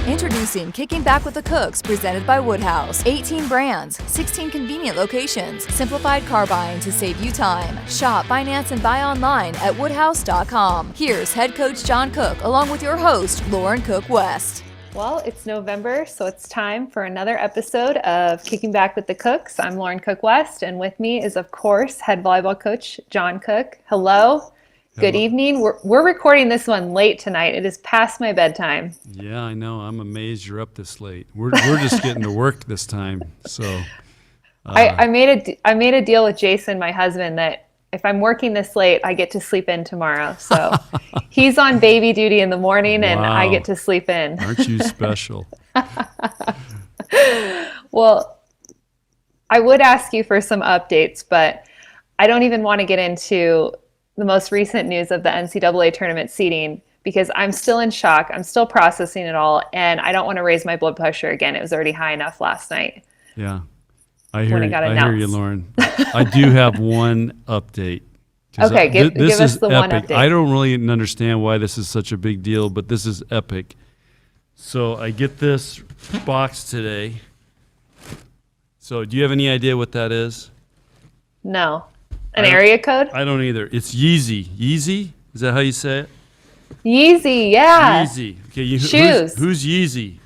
Introducing Kicking Back with the Cooks, presented by Woodhouse. 18 brands, 16 convenient locations, simplified car buying to save you time. Shop, finance, and buy online at woodhouse.com. Here's head coach John Cook, along with your host, Lauren Cook West. Well, it's November, so it's time for another episode of Kicking Back with the Cooks. I'm Lauren Cook West, and with me is, of course, head volleyball coach John Cook. Hello. Good evening. We're recording this one late tonight. It is past my bedtime. Yeah, I know. I'm amazed you're up this late. We're just getting to work this time. So I made a deal with Jason, my husband, that if I'm working this late, I get to sleep in tomorrow. So he's on baby duty in the morning, and I get to sleep in. Aren't you special? Well, I would ask you for some updates, but I don't even want to get into the most recent news of the NCAA tournament seeding because I'm still in shock. I'm still processing it all, and I don't want to raise my blood pressure again. It was already high enough last night. Yeah, I hear you, Lauren. I do have one update. Okay, give us the one update. I don't really understand why this is such a big deal, but this is epic. So I get this box today. So do you have any idea what that is? No. An area code? I don't either. It's Yeezy. Yeezy? Is that how you say it? Yeezy, yeah. Yeezy. Okay, shoes. Who's Yeezy?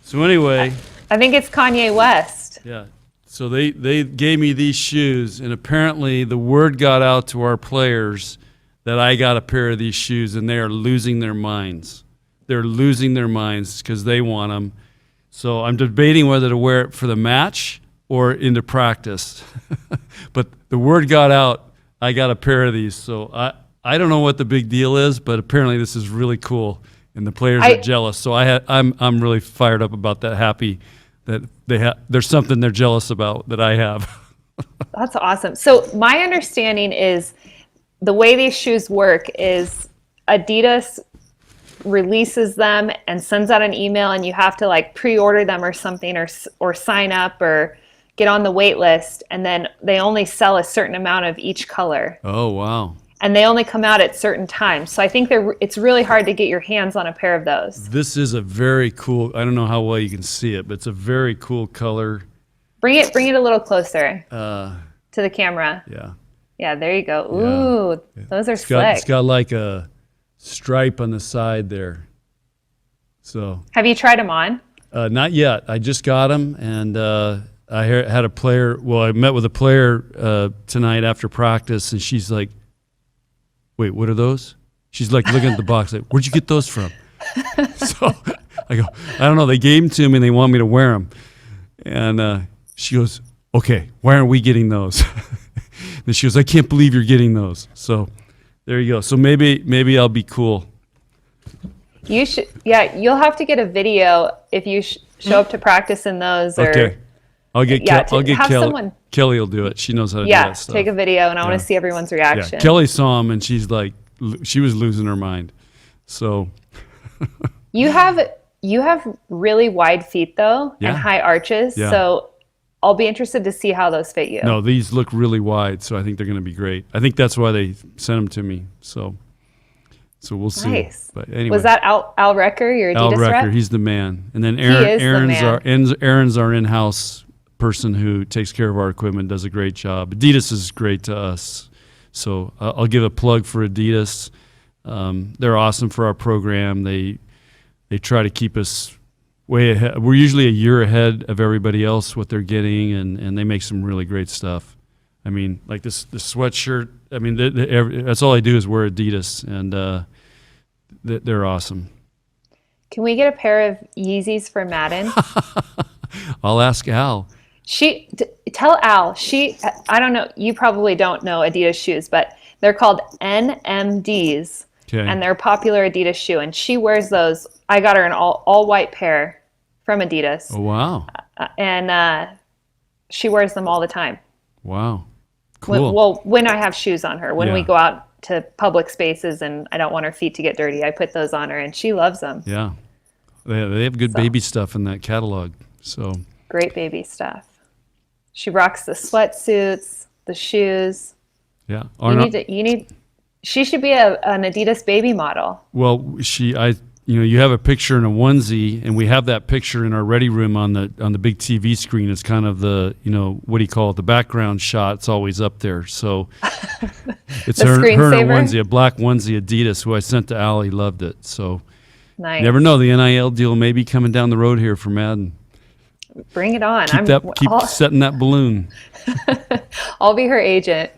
So anyway. I think it's Kanye West. Yeah. So they gave me these shoes, and apparently the word got out to our players that I got a pair of these shoes, and they are losing their minds. They're losing their minds because they want them. So I'm debating whether to wear it for the match or into practice. But the word got out, I got a pair of these. So I don't know what the big deal is, but apparently this is really cool, and the players are jealous. So I'm really fired up about that, happy that there's something they're jealous about that I have. That's awesome. So my understanding is the way these shoes work is Adidas releases them and sends out an email, and you have to like pre-order them or something, or sign up or get on the wait list, and then they only sell a certain amount of each color. Oh, wow. And they only come out at certain times. So I think it's really hard to get your hands on a pair of those. This is a very cool, I don't know how well you can see it, but it's a very cool color. Bring it a little closer to the camera. Yeah. Yeah, there you go. Ooh, yeah. Those are slick. It's got like a stripe on the side there. So. Have you tried them on? Not yet. I just got them, and I had a player, I met with a player tonight after practice, and she's like, wait, what are those? She's like looking at the box, like, where'd you get those from? So I go, I don't know. They gave them to me, and they want me to wear them. And she goes, okay, why aren't we getting those? And she goes, I can't believe you're getting those. So there you go. So maybe I'll be cool. You should, yeah, you'll have to get a video if you show up to practice in those. Okay. I'll get Kelly. Someone, Kelly will do it. She knows how to do that stuff. Yeah, take a video, and I want to see everyone's reaction. Yeah. Kelly saw him, and she's like, she was losing her mind. So you have really wide feet though, and high arches. Yeah. So I'll be interested to see how those fit you. No, these look really wide, so I think they're going to be great. I think that's why they sent them to me. So we'll see. Nice. But anyway, was that Al Recker, your Adidas rep? Al Recker, he's the man. And then Aaron's our in-house person who takes care of our equipment, does a great job. Adidas is great to us. So I'll give a plug for Adidas. They're awesome for our program. They try to keep us way ahead. We're usually a year ahead of everybody else what they're getting, and they make some really great stuff. I mean, like the sweatshirt, I mean, that's all I do is wear Adidas, and they're awesome. Can we get a pair of Yeezys for Madden? I'll ask Al. Tell Al, I don't know, you probably don't know Adidas shoes, but they're called NMDs, and they're a popular Adidas shoe, and she wears those. I got her an all white pair from Adidas. Oh, wow. And she wears them all the time. Wow. Cool. When I have shoes on her, when we go out to public spaces and I don't want her feet to get dirty, I put those on her, and she loves them. Yeah. They have good baby stuff in that catalog. So great baby stuff. She rocks the sweatsuits, the shoes. Yeah. She should be an Adidas baby model. Well, you have a picture in a onesie, and we have that picture in our ready room on the big TV screen. It's kind of the, what do you call it? The background shot. It's always up there. So it's her in a onesie, a black onesie, Adidas, who I sent to Allie, loved it. So nice. Never know, the NIL deal may be coming down the road here for Madden. Bring it on. Keep setting that balloon. I'll be her agent.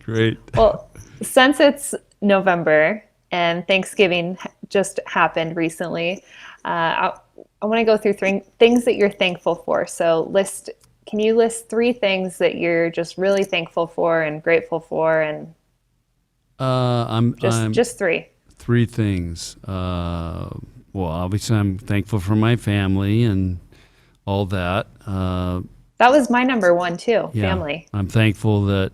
Great. Well, since it's November and Thanksgiving just happened recently, I want to go through things that you're thankful for. So can you list 3 things that you're just really thankful for and grateful for? And just 3. 3 things. Well, obviously I'm thankful for my family and all that. That was my number 1 too, yeah, family. I'm thankful that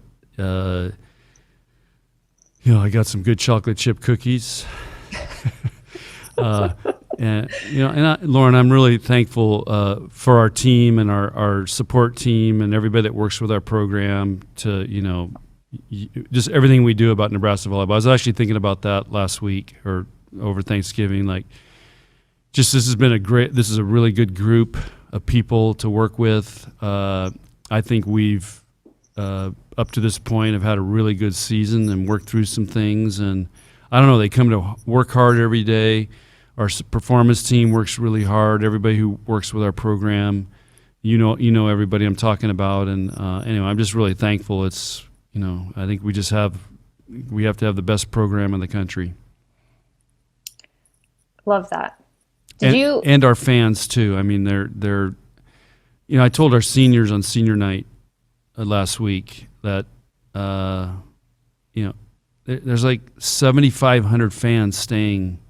I got some good chocolate chip cookies. Lauren, I'm really thankful for our team and our support team and everybody that works with our program to, just everything we do about Nebraska volleyball. I was actually thinking about that last week or over Thanksgiving. This is a really good group of people to work with. I think we've, up to this point, have had a really good season and worked through some things. And I don't know, they come to work hard every day. Our performance team works really hard. Everybody who works with our program, you know everybody I'm talking about. And anyway, I'm just really thankful. It's, I think we have to have the best program in the country. Love that. And our fans too. I mean, they're I told our seniors on senior night last week that there's like 7,500 fans staying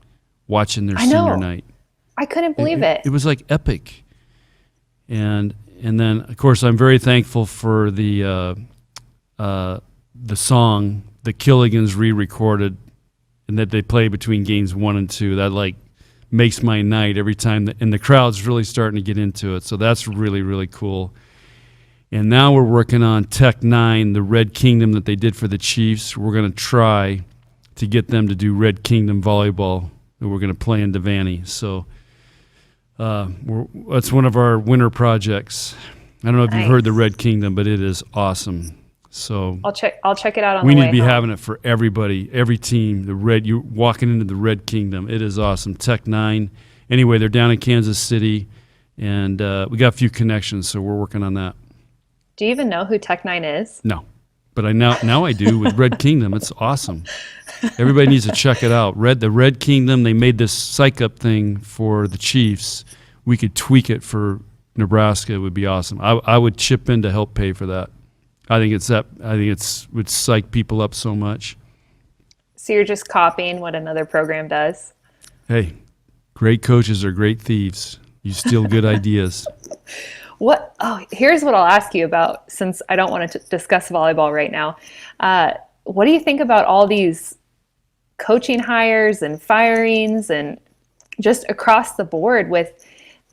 watching their senior night. I couldn't believe it. It was like epic. And then of course I'm very thankful for the song the Killigans re-recorded and that they play between games 1 and 2. That makes my night every time, and the crowd's really starting to get into it. So that's really, really cool. And now we're working on Tech 9, the Red Kingdom that they did for the Chiefs. We're going to try to get them to do Red Kingdom volleyball that we're going to play in Devaney. So that's one of our winter projects. I don't know if you've heard the Red Kingdom, but it is awesome. So I'll check it out on the way home. We need to be having it for everybody, every team. You're walking into the Red Kingdom. It is awesome. Tech 9. Anyway, they're down in Kansas City, and we got a few connections, so we're working on that. Do you even know who Tech 9 is? No, but now I do with Red Kingdom. It's awesome. Everybody needs to check it out. The Red Kingdom. They made this psych-up thing for the Chiefs. We could tweak it for Nebraska. It would be awesome. I would chip in to help pay for that. I think it would psych people up so much. So you're just copying what another program does? Hey, great coaches are great thieves. You steal good ideas. Here's what I'll ask you about, since I don't want to discuss volleyball right now. What do you think about all these coaching hires and firings and just across the board with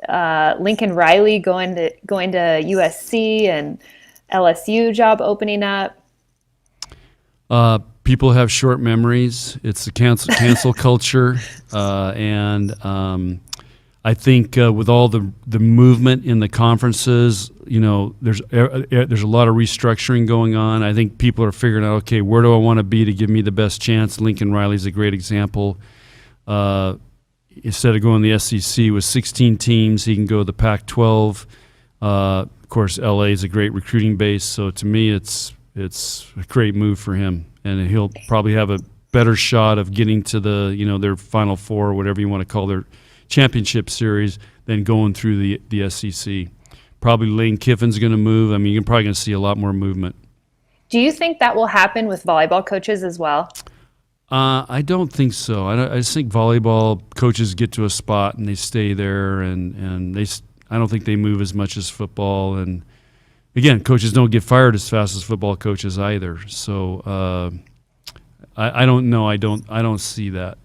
Lincoln Riley going to USC and LSU job opening up? People have short memories. It's a cancel culture, and I think with all the movement in the conferences, there's a lot of restructuring going on. I think people are figuring out, okay, where do I want to be to give me the best chance? Lincoln Riley's a great example. Instead of going to the SEC with 16 teams, he can go to the Pac-12. Of course, LA is a great recruiting base, so to me, it's a great move for him, and he'll probably have a better shot of getting to their Final Four, or whatever you want to call their championship series, than going through the SEC. Probably Lane Kiffin's going to move. I mean, you're probably going to see a lot more movement. Do you think that will happen with volleyball coaches as well? I don't think so. I just think volleyball coaches get to a spot and they stay there, and I don't think they move as much as football. And again, coaches don't get fired as fast as football coaches either. So I don't know. I don't see that.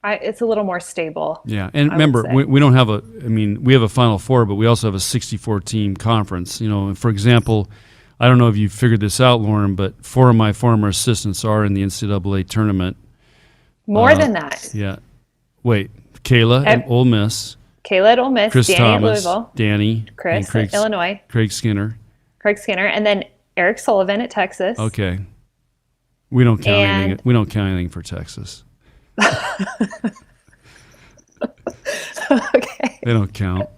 It's a little more stable. Yeah, and remember, we don't have we have a Final Four, but we also have a 64-team conference. For example, I don't know if you figured this out, Lauren, but 4 of my former assistants are in the NCAA tournament. More than that. Yeah. Wait, Kayla at Ole Miss. Kayla at Ole Miss. Chris Danny Thomas, at Louisville. Danny. Chris at Illinois. Craig Skinner. And then Eric Sullivan at Texas. Okay. We don't count anything. We don't count anything for Texas. Okay. They don't count.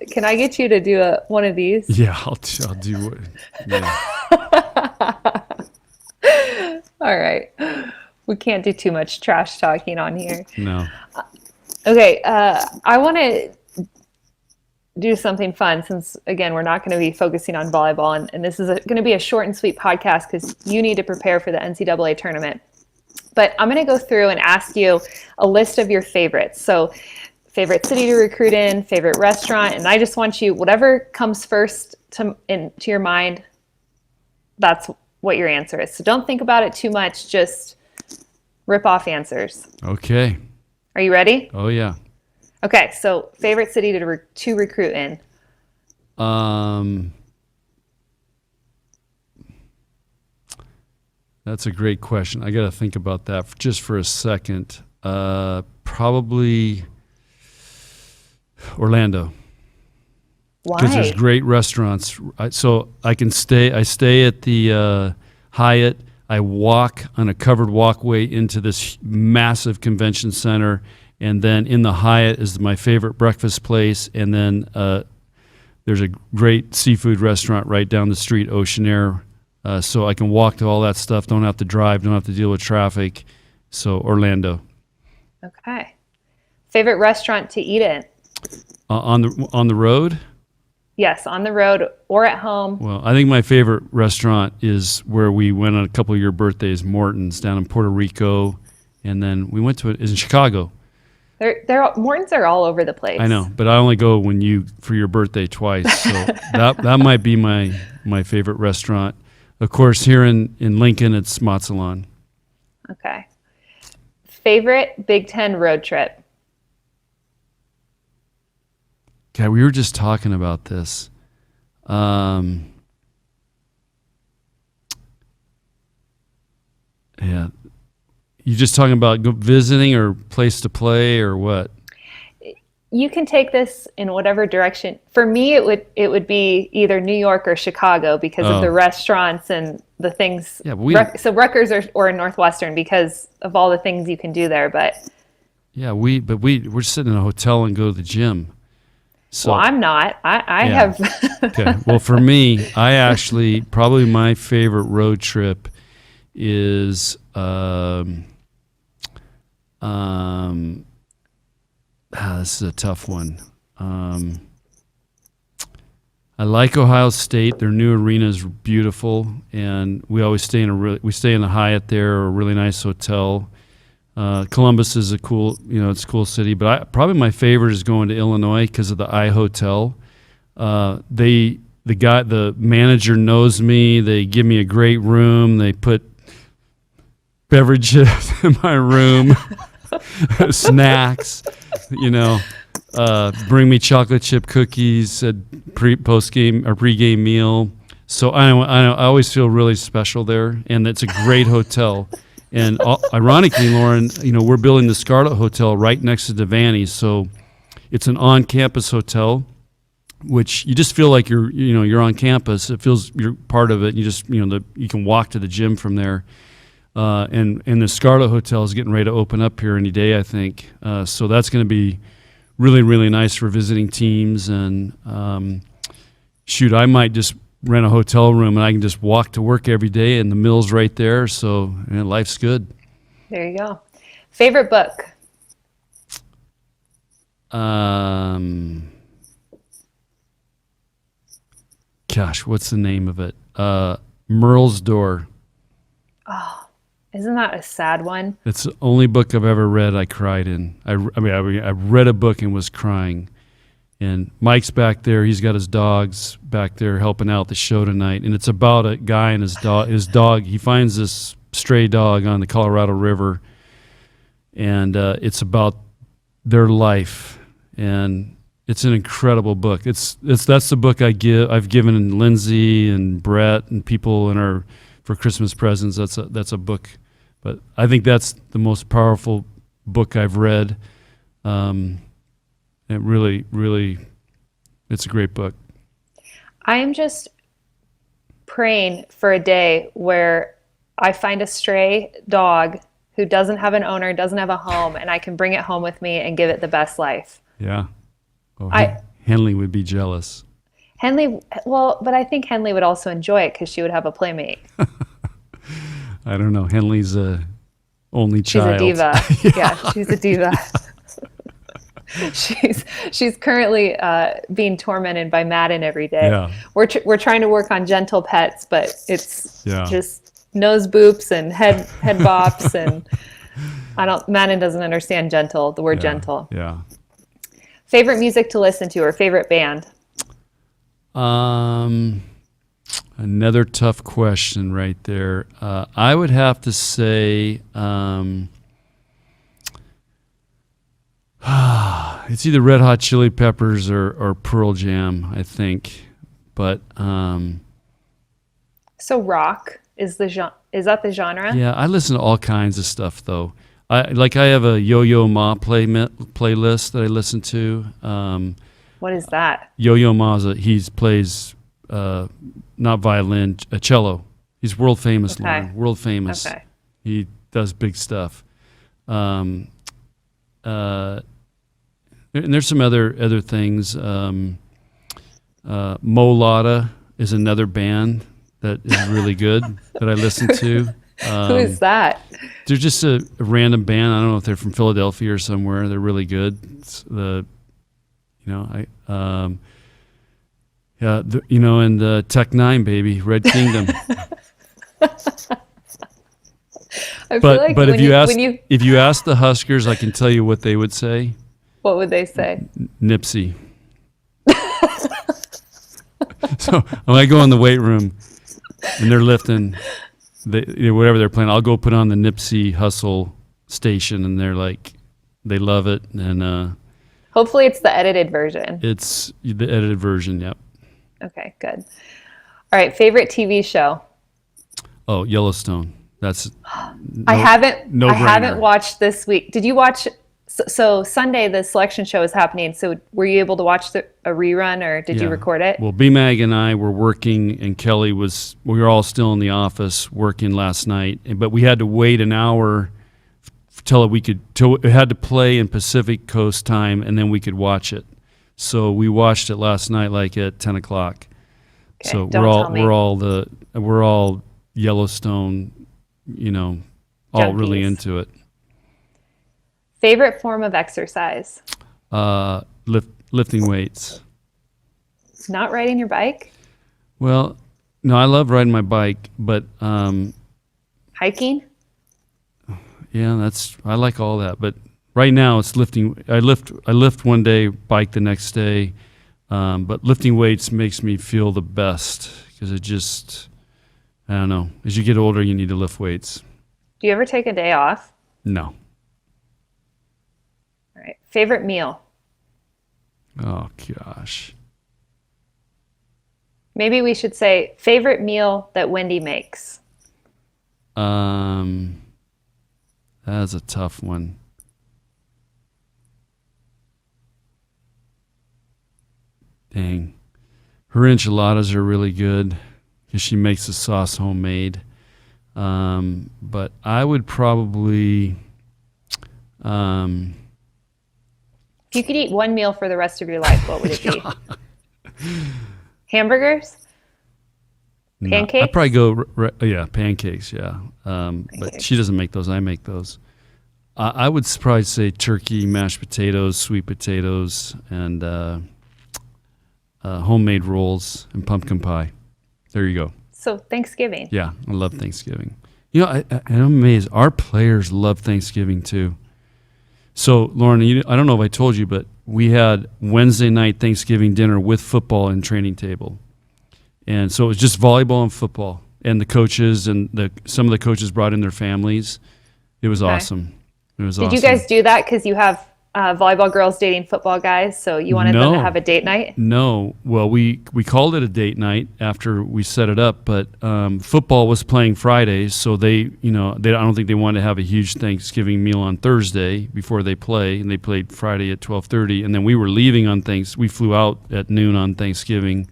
Can I get you to do one of these? Yeah, I'll do it. Yeah. All right. We can't do too much trash talking on here. No. Okay. I want to do something fun since, again, we're not going to be focusing on volleyball. And this is going to be a short and sweet podcast because you need to prepare for the NCAA tournament. But I'm going to go through and ask you a list of your favorites. So favorite city to recruit in, favorite restaurant. And I just want you, whatever comes first to your mind, that's what your answer is. So don't think about it too much. Just rip off answers. Okay. Are you ready? Oh, yeah. Okay. So favorite city to recruit in? That's a great question. I got to think about that just for a second. Probably Orlando. Why? Because there's great restaurants. So I stay at the Hyatt. I walk on a covered walkway into this massive convention center. And then in the Hyatt is my favorite breakfast place. And then there's a great seafood restaurant right down the street, Ocean Air. So I can walk to all that stuff, don't have to drive, don't have to deal with traffic. So Orlando. Okay. Favorite restaurant to eat in? On the road? Yes, on the road or at home. Well, I think my favorite restaurant is where we went on a couple of your birthdays, Morton's down in Puerto Rico, and then we went to it in Chicago. Morton's are all over the place. I know, but I only go for your birthday twice, so that might be my favorite restaurant. Of course, here in Lincoln, it's Mozzalon. Okay. Favorite Big Ten road trip? Okay, we were just talking about this. Yeah. You just talking about visiting or place to play or what? You can take this in whatever direction. For me, it would be either New York or Chicago because of the restaurants and the things. Yeah, but so Rutgers or Northwestern because of all the things you can do there. But yeah, we're sitting in a hotel and go to the gym. So, well, I'm not. I have. Okay. Well, for me, I actually probably my favorite road trip is this is a tough one. I like Ohio State. Their new arena is beautiful, and we always stay in the Hyatt there, or a really nice hotel. Columbus is it's a cool city, but probably my favorite is going to Illinois because of the I Hotel. The manager knows me. They give me a great room. They put beverages in my room, snacks, bring me chocolate chip cookies at post-game or pre-game meal. So I always feel really special there, and it's a great hotel. And ironically, Lauren, we're building the Scarlet Hotel right next to Devaney's, so it's an on-campus hotel, which you just feel like you're on campus. It feels you're part of it. You just you can walk to the gym from there. And the Scarlet Hotel is getting ready to open up here any day, I think. So that's going to be really, really nice for visiting teams. And I might just rent a hotel room and I can just walk to work every day, and the mill's right there. So life's good. There you go. Favorite book? Gosh, what's the name of it? Merle's Door. Oh, isn't that a sad one? It's the only book I've ever read I cried in. I read a book and was crying. And Mike's back there. He's got his dogs back there helping out the show tonight. And it's about a guy and his dog. He finds this stray dog on the Colorado River. And it's about their life. And it's an incredible book. That's the book I've given Lindsay and Brett and people for Christmas presents. That's a book But I think that's the most powerful book I've read. It really, really, it's a great book. I am just praying for a day where I find a stray dog who doesn't have an owner, doesn't have a home, and I can bring it home with me and give it the best life. Yeah. Oh, Henley would be jealous. Henley, well, but I think Henley would also enjoy it because she would have a playmate. I don't know. Henley's a only child. She's a diva. Yeah, she's a diva. She's currently being tormented by Madden every day. Yeah. We're trying to work on gentle pets, but it's Yeah. just nose boops and head bops, and Madden doesn't understand gentle, the word gentle. Yeah. Favorite music to listen to or favorite band? Another tough question right there. I would have to say it's either Red Hot Chili Peppers or Pearl Jam, I think. But so rock is that the genre? yeah, I listen to all kinds of stuff though. I have a Yo-Yo Ma playlist that I listen to. What is that? Yo-Yo Ma he plays not violin, a cello. He's world famous, Okay. Lauren. World famous. Okay. He does big stuff. And there's some other things. Mo Lada is another band that is really good that I listen to. Who is that? They're just a random band. I don't know if they're from Philadelphia or somewhere. They're really good. It's and Tech Nine, baby, Red Kingdom. But if you ask the Huskers, I can tell you what they would say. What would they say? Nipsey. So when I go in the weight room and they're lifting, whatever they're playing, I'll go put on the Nipsey Hustle station, and they're like, they love it. And hopefully it's the edited version. it's the edited version. Yep. Okay, good. All right, favorite TV show? Oh, Yellowstone. That's I haven't brainer. watched this week. Did you watch? So Sunday the selection show is happening. So were you able to watch a rerun, or did you record it? Well, B-Mag and I were working, and Kelly we were all still in the office working last night, but we had to wait an hour till it had to play in Pacific Coast time, and then we could watch it. So we watched it last night, like at 10 o'clock. Okay, So we're all Yellowstone, all really Junkies. into it. Favorite form of exercise? Lifting weights. Not riding your bike? Well, no, I love riding my bike, but Hiking? yeah, I like all that. But right now it's lifting. I lift one day, bike the next day. But lifting weights makes me feel the best because I don't know. As you get older, you need to lift weights. Do you ever take a day off? No. All right. Favorite meal? Oh gosh. Maybe we should say favorite meal that Wendy makes. That's a tough one. Dang. Her enchiladas are really good because she makes the sauce homemade. But I would probably... If you could eat one meal for the rest of your life, what would it be? Hamburgers? Pancakes? I'd probably go, pancakes, yeah. But she doesn't make those. I make those. I would probably say turkey, mashed potatoes, sweet potatoes, and homemade rolls and pumpkin pie. There you go. So Thanksgiving. Yeah, I love Thanksgiving. I'm amazed. Our players love Thanksgiving too. So, Lauren, I don't know if I told you, but we had Wednesday night Thanksgiving dinner with football and training table. And so it was just volleyball and football. And the coaches and some of the coaches brought in their families. It was awesome. It was awesome. Did you guys do that because you have volleyball girls dating football guys, so you wanted them to have a date night? No. Well, we called it a date night after we set it up, but football was playing Fridays, so I don't think they wanted to have a huge Thanksgiving meal on Thursday before they play, and they played Friday at 12:30, and then we were leaving on we flew out at noon on Thanksgiving,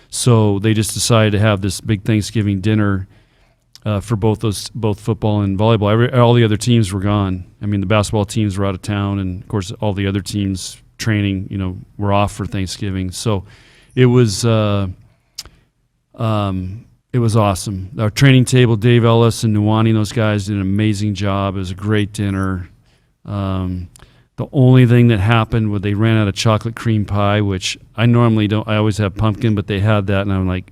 so they just decided to have this big Thanksgiving dinner for both football and volleyball. All the other teams were gone. I mean, the basketball teams were out of town, and of course, all the other teams training, were off for Thanksgiving. So it was awesome. Our training table, Dave Ellis and Nuwani, those guys did an amazing job. It was a great dinner. The only thing that happened was they ran out of chocolate cream pie, which I normally don't. I always have pumpkin, but they had that, and I'm like,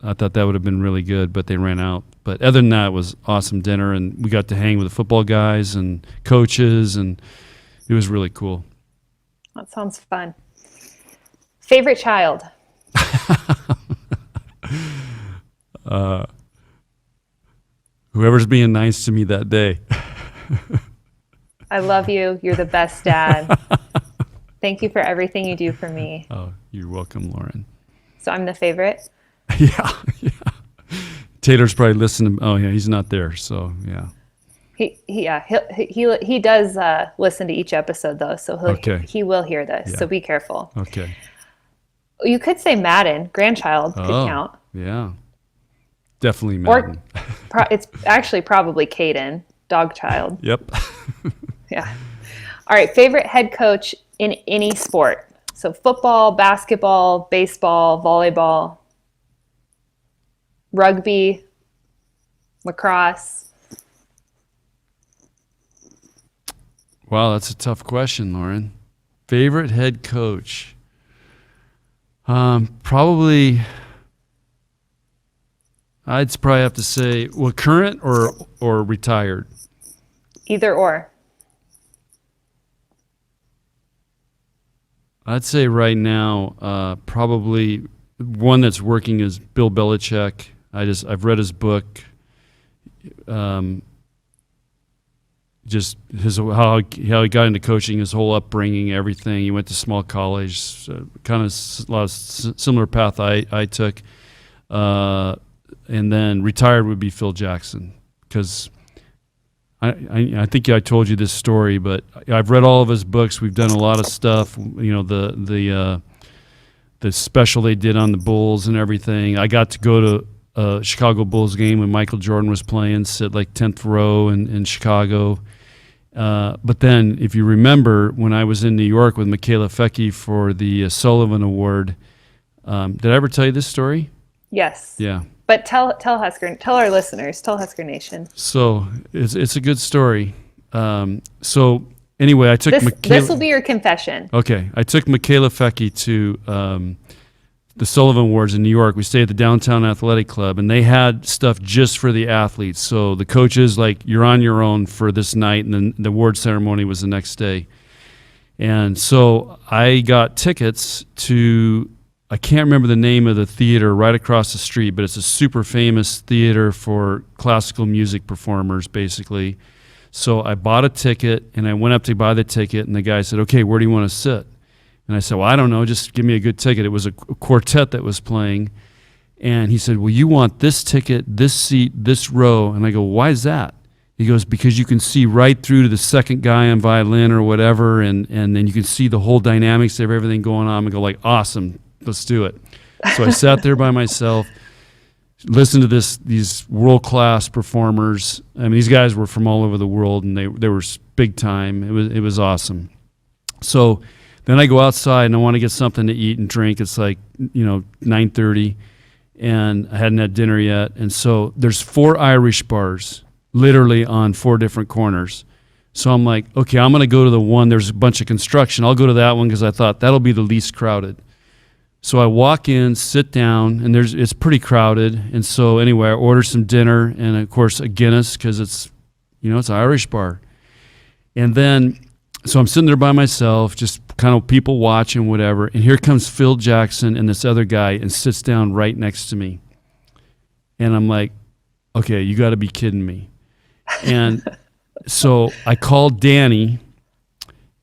I thought that would have been really good, but they ran out. But other than that, it was awesome dinner, and we got to hang with the football guys and coaches, and it was really cool. That sounds fun. Favorite child? Whoever's being nice to me that day. I love you. You're the best dad. Thank you for everything you do for me. Oh, you're welcome, Lauren. So I'm the favorite? Yeah. Taylor's probably listening. Oh yeah, he's not there, so yeah. He does listen to each episode though, so he will hear this. Yeah. So be careful. Okay. You could say Madden, grandchild could count. Yeah. Definitely Madden. Or it's actually probably Caden, dog child. Yep. Yeah. All right, favorite head coach in any sport. So football, basketball, baseball, volleyball, rugby, lacrosse. Wow, that's a tough question, Lauren. Favorite head coach? Probably, I'd probably have to say, well, current or retired? Either or. I'd say right now, probably one that's working is Bill Belichick. I've read his book. Just how he got into coaching, his whole upbringing, everything. He went to small college, kind of a lot of similar path I took. And then retired would be Phil Jackson, because I think I told you this story, but I've read all of his books. We've done a lot of stuff. The special they did on the Bulls and everything. I got to go to a Chicago Bulls game when Michael Jordan was playing, sit like 10th row in Chicago. But then, if you remember, when I was in New York with Michaela Fecchi for the Sullivan Award, did I ever tell you this story? Yes. Yeah. But tell Husker, tell our listeners, tell Husker Nation. So it's a good story. So anyway, I took this will be your confession. Okay, I took Michaela Fecchi to the Sullivan Awards in New York. We stayed at the Downtown Athletic Club, and they had stuff just for the athletes. So the coaches, like, you're on your own for this night, and then the award ceremony was the next day. And so I got tickets to, I can't remember the name of the theater right across the street, but it's a super famous theater for classical music performers, basically. So I bought a ticket, and I went up to buy the ticket, and the guy said, "Okay, where do you want to sit?" And I said, "Well, I don't know, just give me a good ticket." It was a quartet that was playing. And he said, "Well, you want this ticket, this seat, this row." And I go, "Why is that?" He goes, "Because you can see right through to the second guy on violin or whatever, and then you can see the whole dynamics of everything going on." I go, like, "Awesome, let's do it." So I sat there by myself, listened to these world-class performers. I mean, these guys were from all over the world, and they were big time. It was awesome. So then I go outside, and I want to get something to eat and drink. It's like, 9:30, and I hadn't had dinner yet. And so there's 4 Irish bars, literally on 4 different corners. So I'm like, okay, I'm going to go to the one, there's a bunch of construction. I'll go to that one because I thought that'll be the least crowded. So I walk in, sit down, and it's pretty crowded. And so anyway, I order some dinner and, of course, a Guinness because it's an Irish bar. And then, so I'm sitting there by myself, just kind of people watching, whatever. And here comes Phil Jackson and this other guy and sits down right next to me. And I'm like, okay, you got to be kidding me. And so I called Danny,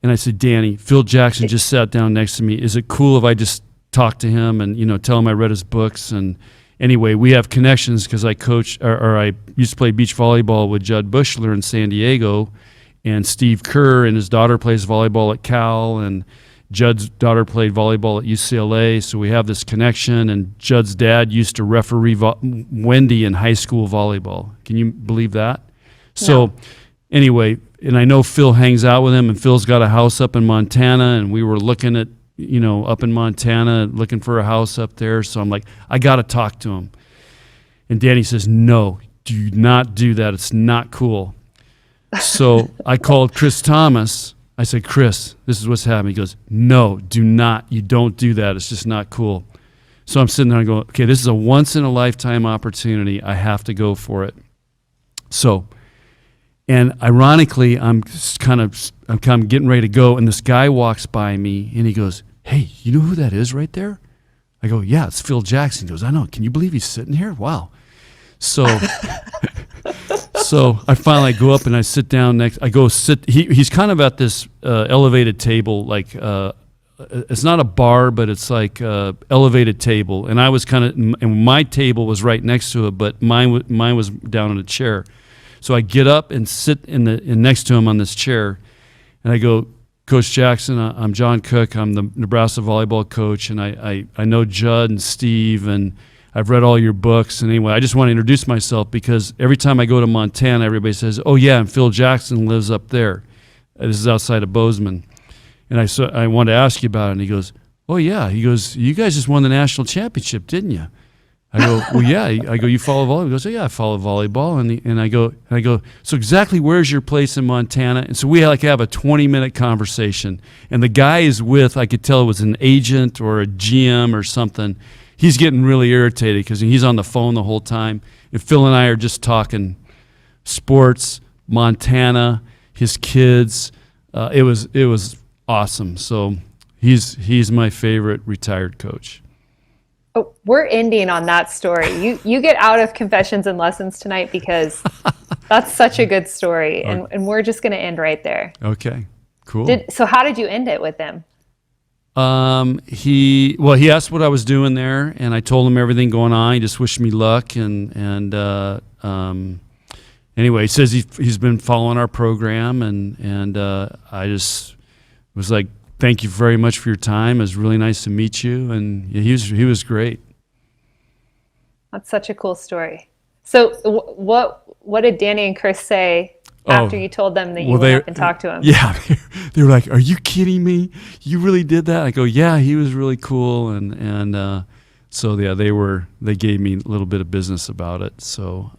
And I said, Danny, Phil Jackson just sat down next to me. Is it cool if I just talk to him and, tell him I read his books? And anyway, we have connections because I coach, or I used to play beach volleyball with Judd Bushler in San Diego, and Steve Kerr and his daughter plays volleyball at Cal, and Judd's daughter played volleyball at UCLA. So we have this connection, and Judd's dad used to referee Wendy in high school volleyball. Can you believe that? So anyway, and I know Phil hangs out with him, and Phil's got a house up in Montana, and we were looking at, up in Montana, looking for a house up there. So I'm like, I got to talk to him. And Danny says, no, do not do that. It's not cool. So I called Chris Thomas. I said, Chris, this is what's happening. He goes, no, do not. You don't do that. It's just not cool. So I'm sitting there and going, okay, this is a once-in-a-lifetime opportunity. I have to go for it. So, and ironically, I'm kind of getting ready to go, and this guy walks by me, and he goes, hey, you know who that is right there? I go, yeah, it's Phil Jackson. He goes, I know. Can you believe he's sitting here? Wow. So so I finally go up and I sit down next. I go sit. He's kind of at this elevated table, like it's not a bar, but it's like elevated table. And I was and my table was right next to it, but mine was down in a chair. So I get up and sit in next to him on this chair, and I go, Coach Jackson, I'm John Cook. I'm the Nebraska volleyball coach, and I know Judd and Steve, and I've read all your books. And anyway, I just want to introduce myself because every time I go to Montana, everybody says, oh, yeah, and Phil Jackson lives up there. This is outside of Bozeman. And I wanted to ask you about it. And he goes, oh, yeah. He goes, you guys just won the national championship, didn't you? I go, well, yeah. I go, you follow volleyball? He goes, oh, yeah, I follow volleyball. And I go, so exactly where's your place in Montana? And so we have a 20-minute conversation. And the guy is with, I could tell it was an agent or a GM or something. He's getting really irritated because he's on the phone the whole time. And Phil and I are just talking sports, Montana, his kids. It was awesome. So he's my favorite retired coach. Oh, we're ending on that story. You get out of confessions and lessons tonight because that's such a good story. And we're just going to end right there. Okay, cool. So how did you end it with him? He asked what I was doing there, and I told him everything going on. He just wished me luck, and anyway, he says he's been following our program, and I just was like, thank you very much for your time. It was really nice to meet you, and he was great. That's such a cool story. So what did Danny and Chris say after you told them that you went up and talked to him? Yeah, they were like, are you kidding me? You really did that? I go, yeah, he was really cool. And so, yeah, they gave me a little bit of business about it. So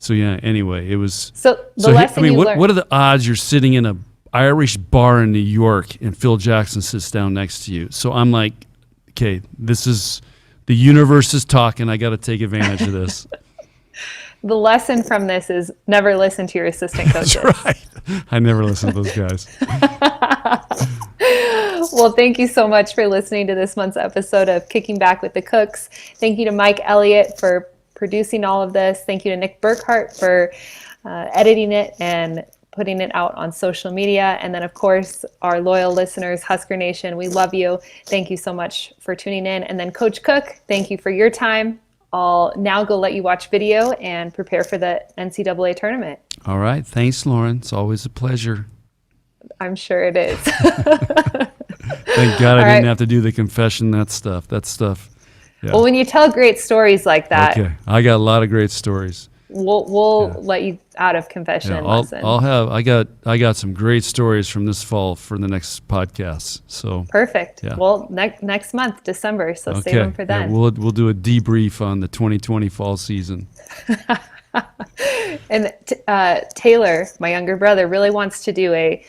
yeah, anyway, it was. So the lesson you learned. What are the odds you're sitting in an Irish bar in New York and Phil Jackson sits down next to you? So I'm like, okay, the universe is talking. I got to take advantage of this. The lesson from this is never listen to your assistant coaches. That's right. I never listen to those guys. Well, thank you so much for listening to this month's episode of Kicking Back with the Cooks. Thank you to Mike Elliott for producing all of this. Thank you to Nick Burkhart for editing it and putting it out on social media. And then, of course, our loyal listeners, Husker Nation, we love you. Thank you so much for tuning in. And then, Coach Cook, thank you for your time. I'll now go let you watch video and prepare for the NCAA tournament. All right. Thanks, Lauren. It's always a pleasure. I'm sure it is. Thank God I didn't have to do the confession, that stuff. Yeah. Well, when you tell great stories like that. Okay. I got a lot of great stories. We'll let you out of confession and lesson. I got some great stories from this fall for the next podcast. So perfect. Yeah. Well, next month, December. So save them for then. Yeah, we'll do a debrief on the 2020 fall season. And Taylor, my younger brother, really wants to do a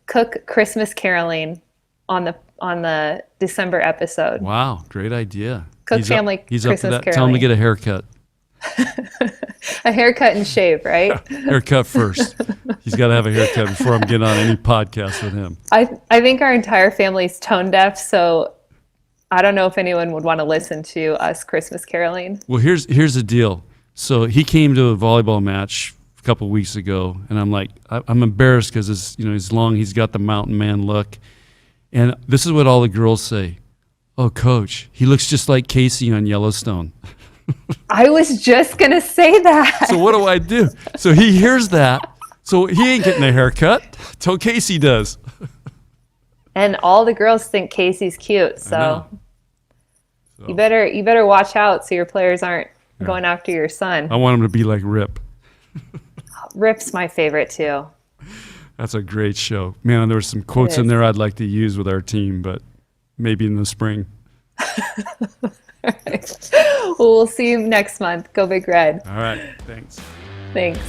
Cook Christmas caroling on the December episode. Wow, great idea. Cook family Christmas caroling. Tell him to get a haircut. A haircut and shave, right? Haircut first. He's got to have a haircut before I'm getting on any podcast with him. I think our entire family's tone deaf, so I don't know if anyone would want to listen to us Christmas caroling. Well, here's the deal. So he came to a volleyball match a couple of weeks ago, and I'm like, I'm embarrassed because he's long, he's got the mountain man look, and this is what all the girls say. Oh, coach, he looks just like Casey on Yellowstone. I was just going to say that. So what do I do? So he hears that. So he ain't getting a haircut till Casey does. And all the girls think Casey's cute. So you better watch out so your players aren't going after your son. I want him to be like Rip. Rip's my favorite too. That's a great show. Man, there were some quotes in there I'd like to use with our team, but maybe in the spring. Right. Well, we'll see you next month. Go Big Red. All right. Thanks. Thanks.